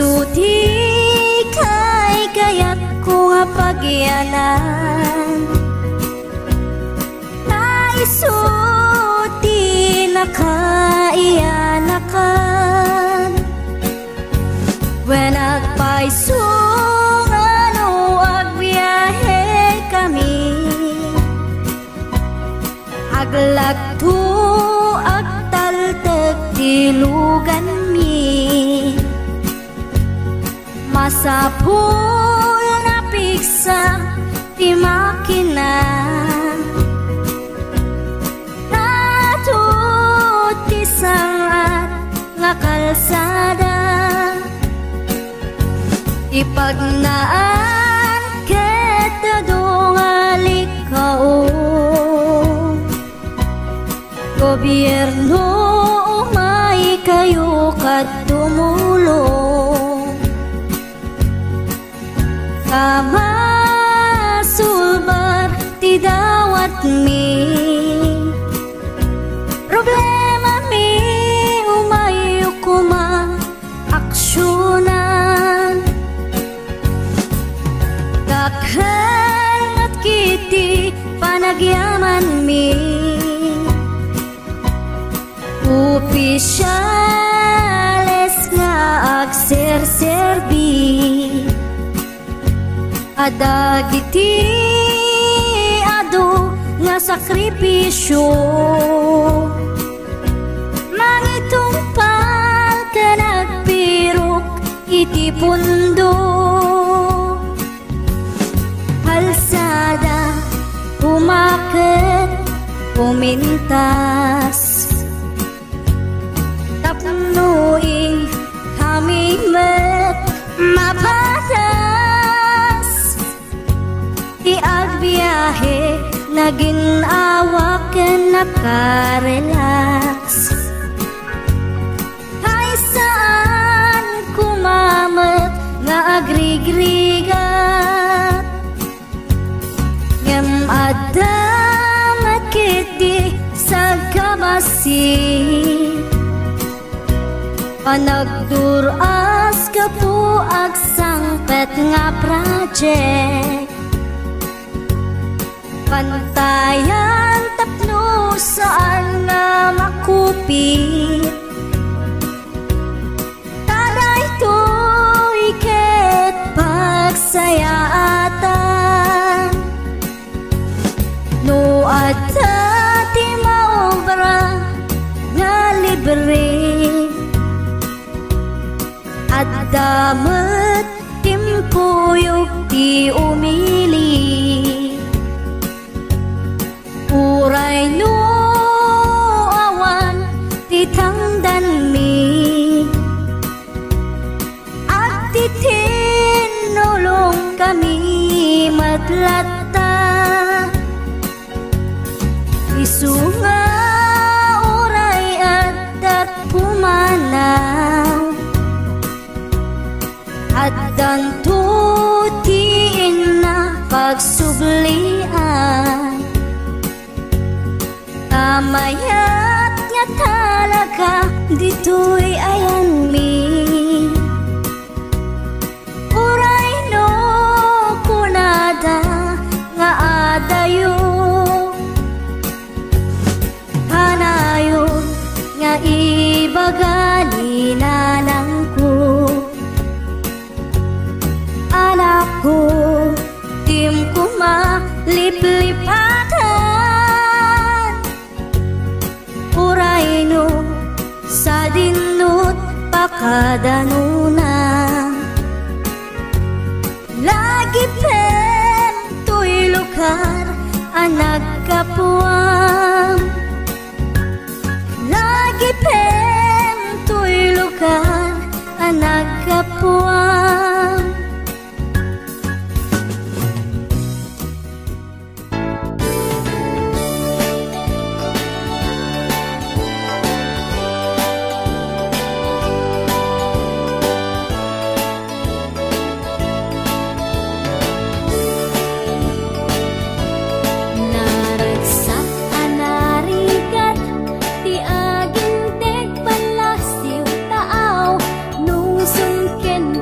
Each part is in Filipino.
Isuti kay kaya't ko nga pagyanan, isuti nakaiyanakan. When nagpaisungan o agbiyahe kami, aglagto agtaltag tilugan mi, masapul na piksa ti makina, natuti sangat nga kalsada, ipagnaan kita dongalik kao, gobyerno umay kayo kat tumulong, kama sulbar ti dawat mi, problema mi umay kuma aksyonan, dakhan at kiti panagyaman mi, opisyales nga agserserbi, adagiti ado nga sakripisyo, mangitumpal ka nagpirok iti pundo, kalsada umakit pumintas, tapnuing kami met mapatas, iagbiyahe naging awaken nakarelax, ay saan kumamet nga agrigrigat, ngem adam at kiti sa kabasi, panagduras ka po agsangpet nga project, pantayan tapno saan na makupit, taday to'y ket pagsayaatan, no adta ti maobra nga libre, at damat timpuyog ti umili, uray no awan ti tangdan mi, at titinulong kami matlatta, isunga uray at pumanaw, at dantutiin na pagsublian, tamayat nga talaga dito'y ayan mi, uray no kunada nga adayo, hanayon nga ibagali na lang ko, anak ko tim ko maliplipatan, uray no sa dinut pakadanuna, lagi pen to'y lugar ang nagkapuam, lagi pen to'y lugar ang nagkapuam. Can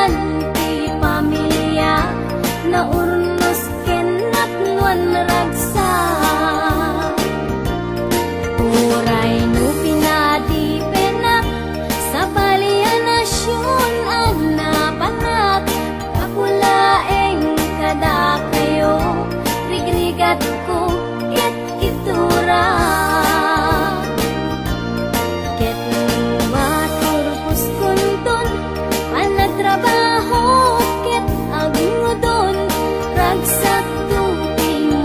Kapulan ti pamilya na urnos kenatnuan ragsa. Uray no pinadi penak sa balianasyon ang napangat. Kapulaeng kada kayo rigrigat ko ket itura. Ket maturpos kunton panagtrabaho ket agudon ragsak tuping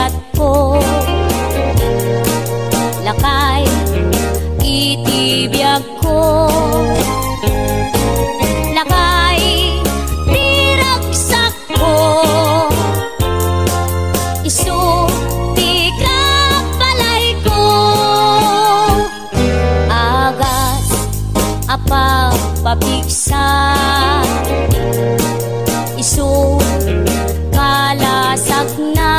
kayat ko lakay itibiyag ko lakay diragsak ko isu ti kapalay ko agas apa pabigsa isu kalasag na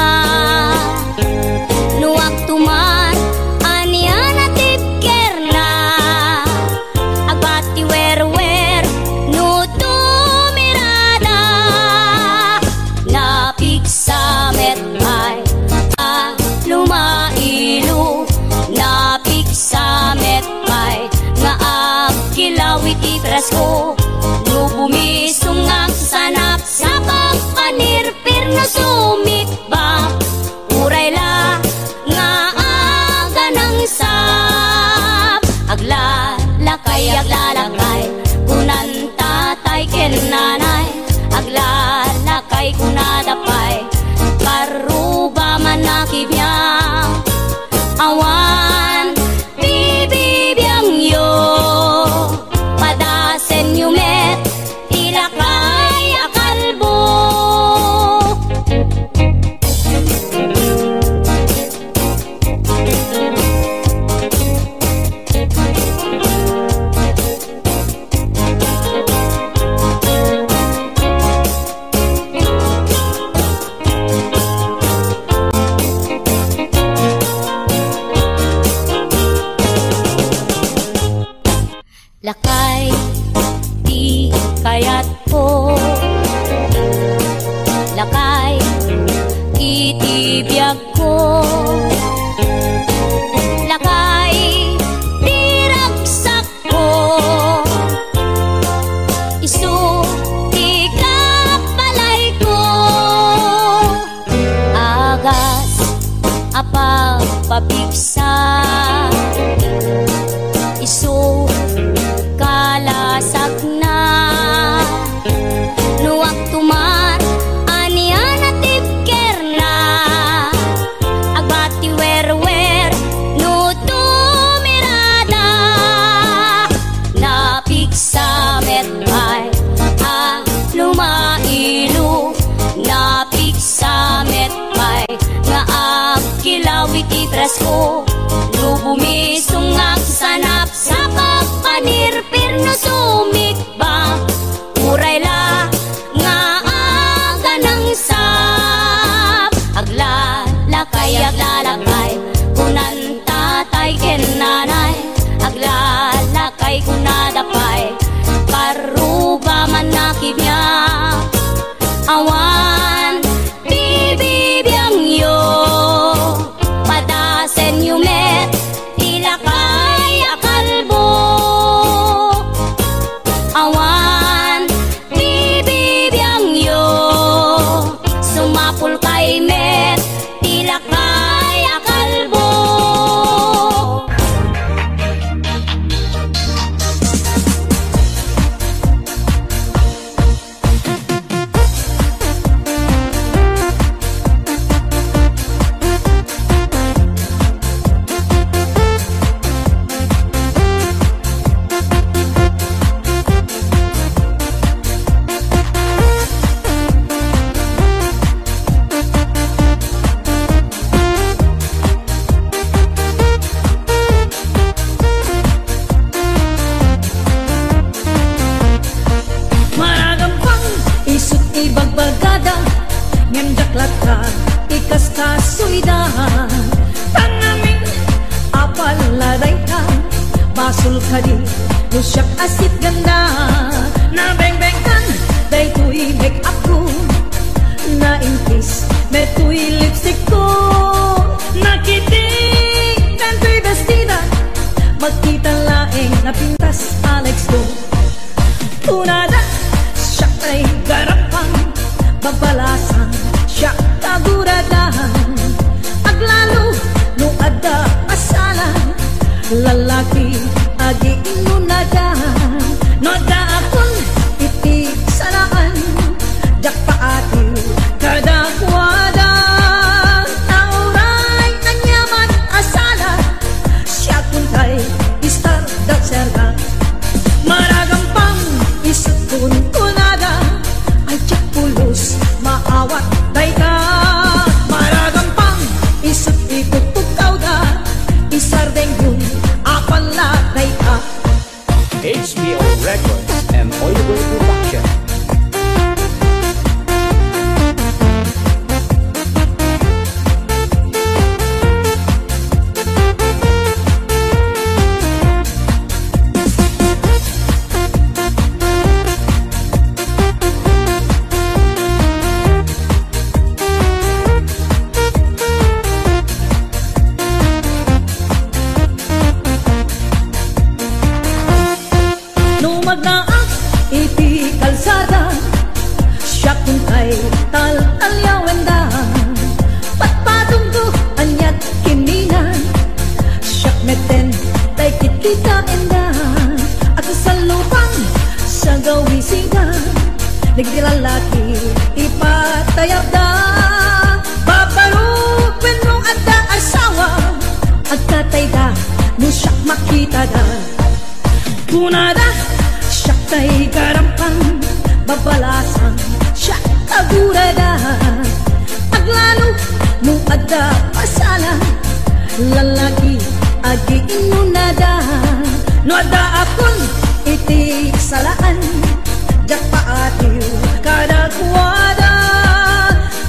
nuwag tuman anian at tipker na agbati wer-wer no tumirada napigsamet ay lumailu napigsamet ay nga agkilawit iprasko no bumisungag sanap sa pagpanirpir na sumikba urayla nga aga ng sap aglalakay kunan tatay ken nanay aglalakay kunadapay karuba man nakibya awan bibibiyang yo padasen yumet ilakay akalbo lakay di kayat ko lakay itibiyag ko lakay diragsak ko isu ti kapalay ko agas apa pabigsa isu kalasag na nuwag tumar anian at tipker na agbati wer-wer no tumirada napigsamet ay lumailu napigsamet ay nga agkilawit iprasko no bumisungag sanap sa pagpanirpir no sumikba urayla nga aga ng sap aglalakay kunan tatay ken nanay aglalakay kunadapay karuba man nakibya awan bibibiyang yo padasen yumet ilakay akalbo awan bibibiyang yo sumapul kay met ilakay akalbo Basul kadi Nusyak asit ganda Na beng-bengkan Day tuy make up ko Na inkis Mer tuy lipstick ko Nakiting Dan tuy vestida Magkita laeng Na pintas Alex ko Tunada Siya ay garapang Babalasan Siya kaguradahan Aglalo No ada asalan Lalaki agi inunadahan Noda akon iti saraan Jak paati kadakwada Tao kunada siya tay karampang babalasan siya kagurada aglalo no ada pasala lalaki agi inunada no ada akon iti salaan jak paatiw kada kuwada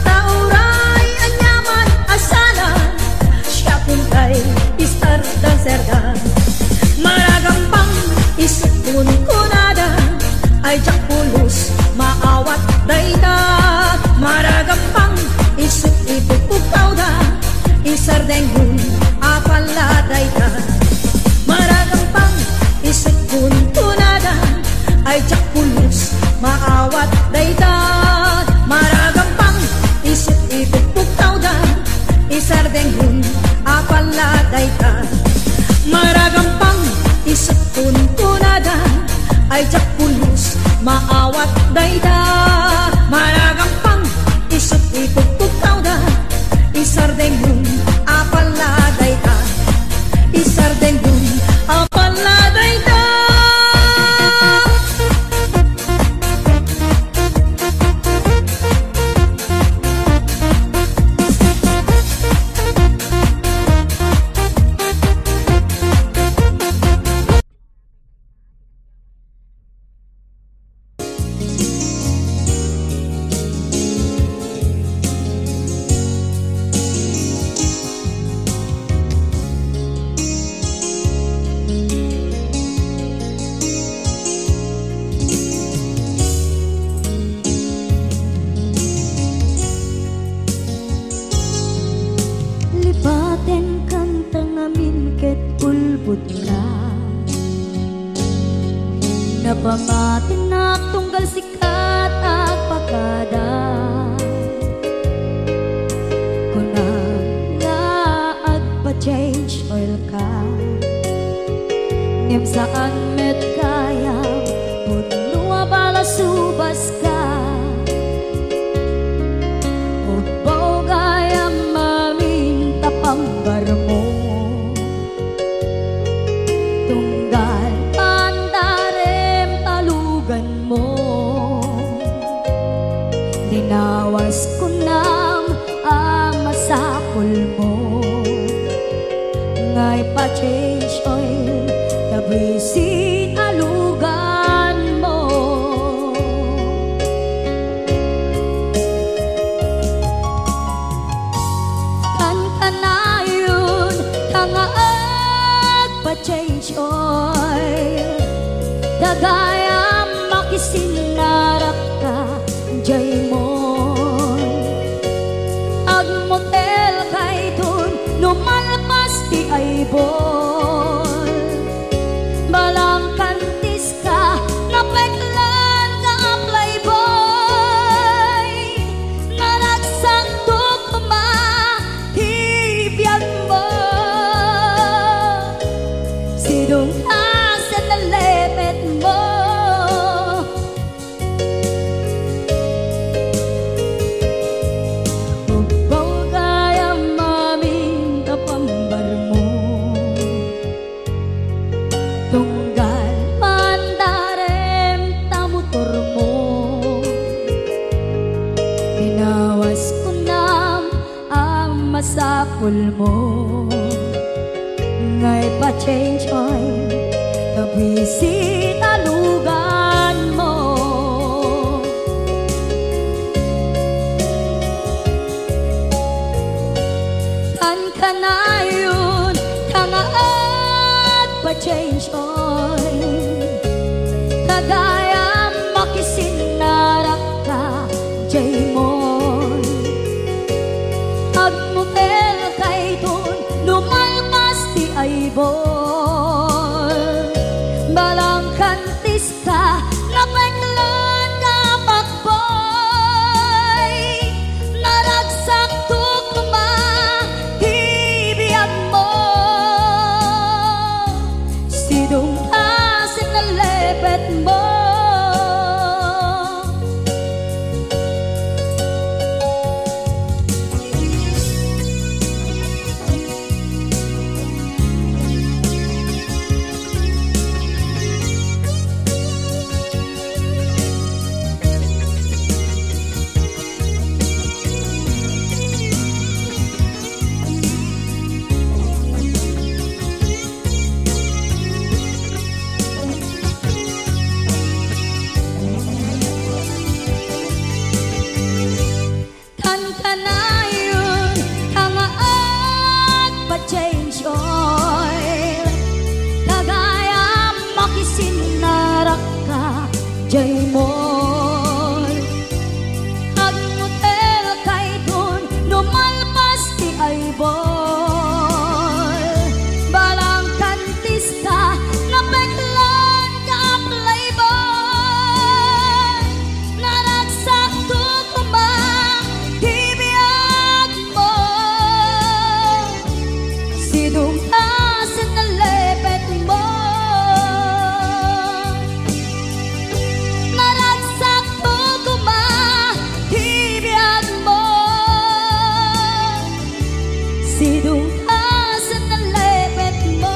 tauray anyaman asana siya puntay istar dan serda maragampang isipun kunada ay jak pulos maawat dayda maragampang isip ipupukaw da isardenggun apaladay ka maragampang isipun kunada ay jak pulos maawat dayda maragampang isip ipupukaw da isardenggun apaladay ka maragampang isipun kunada ay jak pulos maawat dayda maragampang isip ipupukaw da isardenggun apaladay ka isardenggun apaladay ka napamatin na tunggal sikat at pakada kunang nga agpa-change oil ka ngem saan met kaya punua bala subas ka ubaw gaya maminta pambar mo tunggal dinawas ko nam ang masakol mo ngay pa-change oil tabisin alugan mo kan kanayon tangaag pa-change oil dagayam makisinarap ka jay mo agmotel kay dun numalpas ti ay bol balang kantis ka napeklan ka playboy naragsantok ma tibiyag mo sidong asen na lepet mo tunggal pandarem tamutor mo binawas ko nam ang masapul mo ngay pa-change oil tabisin alugan mo kan kanayon tangaat pa-change oil kagayam makisinarap ka jay mon agmutel kay dun lumalpas ti ay bol balang kantis ka napeklan ka pakboy naragsak tukma tibiyag mo sidong asin na lepet mo sidong asa na lepet mo.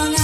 Mga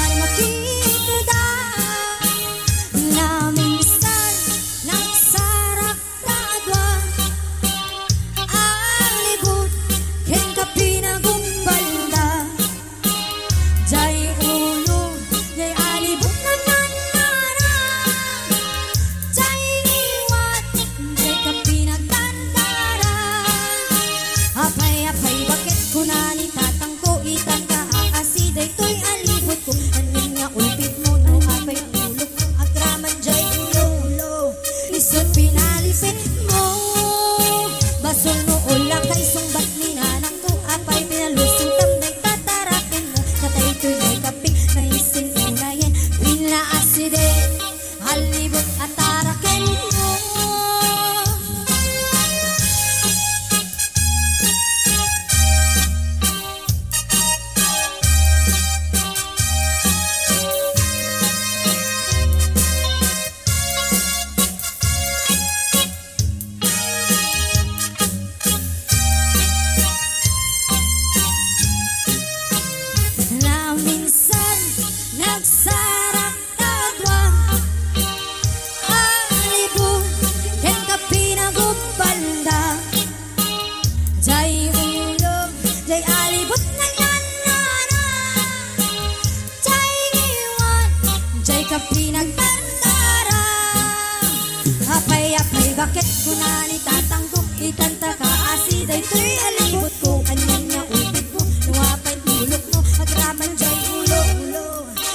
bakit ko na ni tatanggong itanta ka asi daytoy alibot ko kanyan nga ulit ko nuwapay tulog mo agraman jay ulo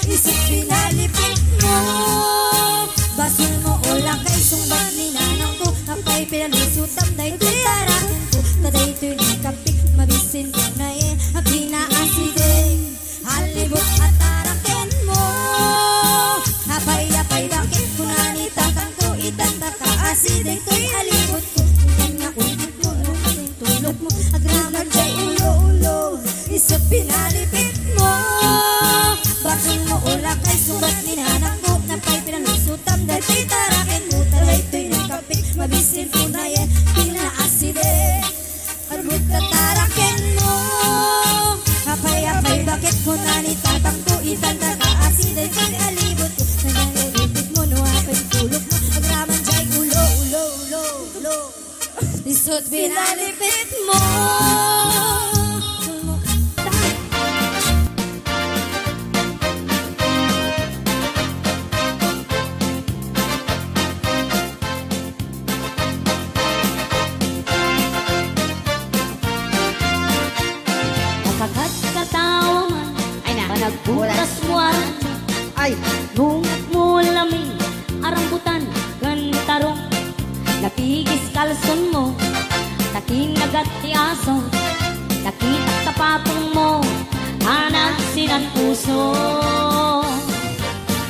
isip pinalipit mo basul mo ulang kay sumbat ni nanang ko kapay pinalisutam daytoy tarakan ko kadaytoy ni kapik mabisin ko na pinaaside halibot at taraken mo apay bakit ko na ni tatanggong itanta ka asi daytoy alibot ko kanya ulit mo kasing tulog mo agraman jay ulo isa pinalipit mo basul mo ulang kay subat ni nanang ko napay pinalisutam daytoy taraken mo daytoy ng kapit mabisin ko na pinaaside halibot at taraken mo apay bakit ko na ni tatanggong itanta ka asi daytoy alibot ko kanya ulit mo apay tulog mo agraman jay ulo isot pinalipit mo Nakagat katawa man ay na panagbutas mo aran Ay, ngungat mo laming arambutan gantarong napigis kalson mo nakinagat ti aso nakitak tapatong mo anak sinan puso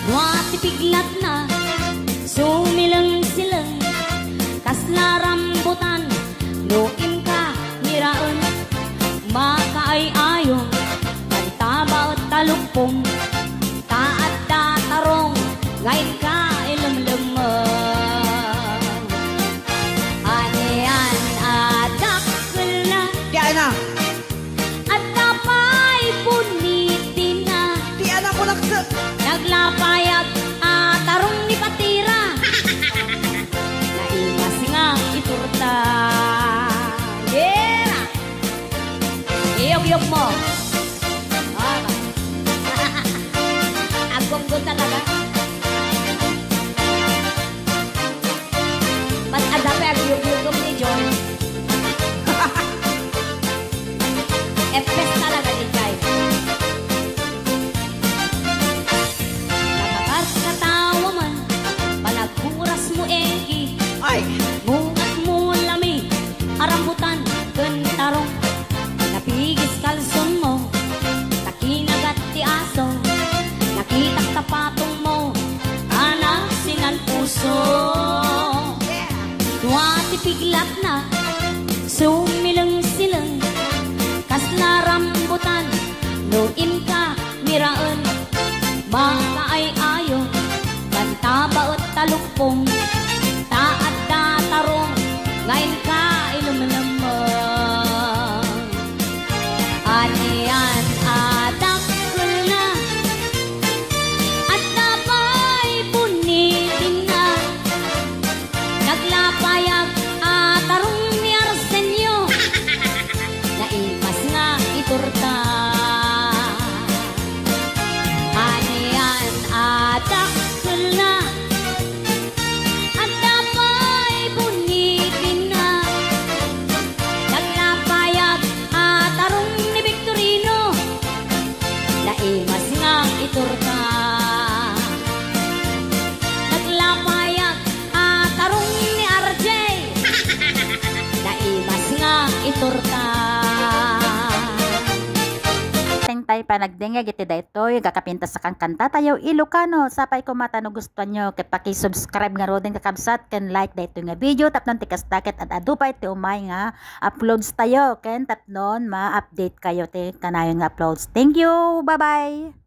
nuati piglat na sumilang-silang kasla rambutan luin ka miraan makaay ayong kantaba at talukpong taat datarong ngayon ka ilumlumang anian adakkel na di ana. at tapay punitin na Di ana ko naksa. naglapayag tarong ni patira naimas nga iturta yeah iyog mo agong gunda ka mas adape agyog-yogom ni John epes talaga ni Jai nakakas katawa man panagkuras mo engki Ay, mungat mo lami arambutan kentarong napigis kalson mo nakinagat ti aso nakitak tapatong mo anak sinan puso nuati piglat na sumilang-silang kasla rambutan luin ka miraan makaay ayo kantaba at talukpong taat datarong ngayon ka ilumlamang anian adakkel na at napay punitin na naglapayag tarong ni Arsenio naimas nga iturta anian adakkel na at napay punitin na naglapayag tarong ni Victorino naimas nga iturta naglapayag tarong ni RJ naimas nga iturta Tay panagdengeg iti daytoy gakapintas sa kang kanta tayo Ilocano sapay ko matano gusto nyo ket paki-subscribe nga rodin kakabsat ken like daytoy nga video tapnon ti kasdaket at adupay ti umay nga uploads tayo ken tapnon ma-update kayo ti kanayon nga uploads. Thank you. Bye-bye.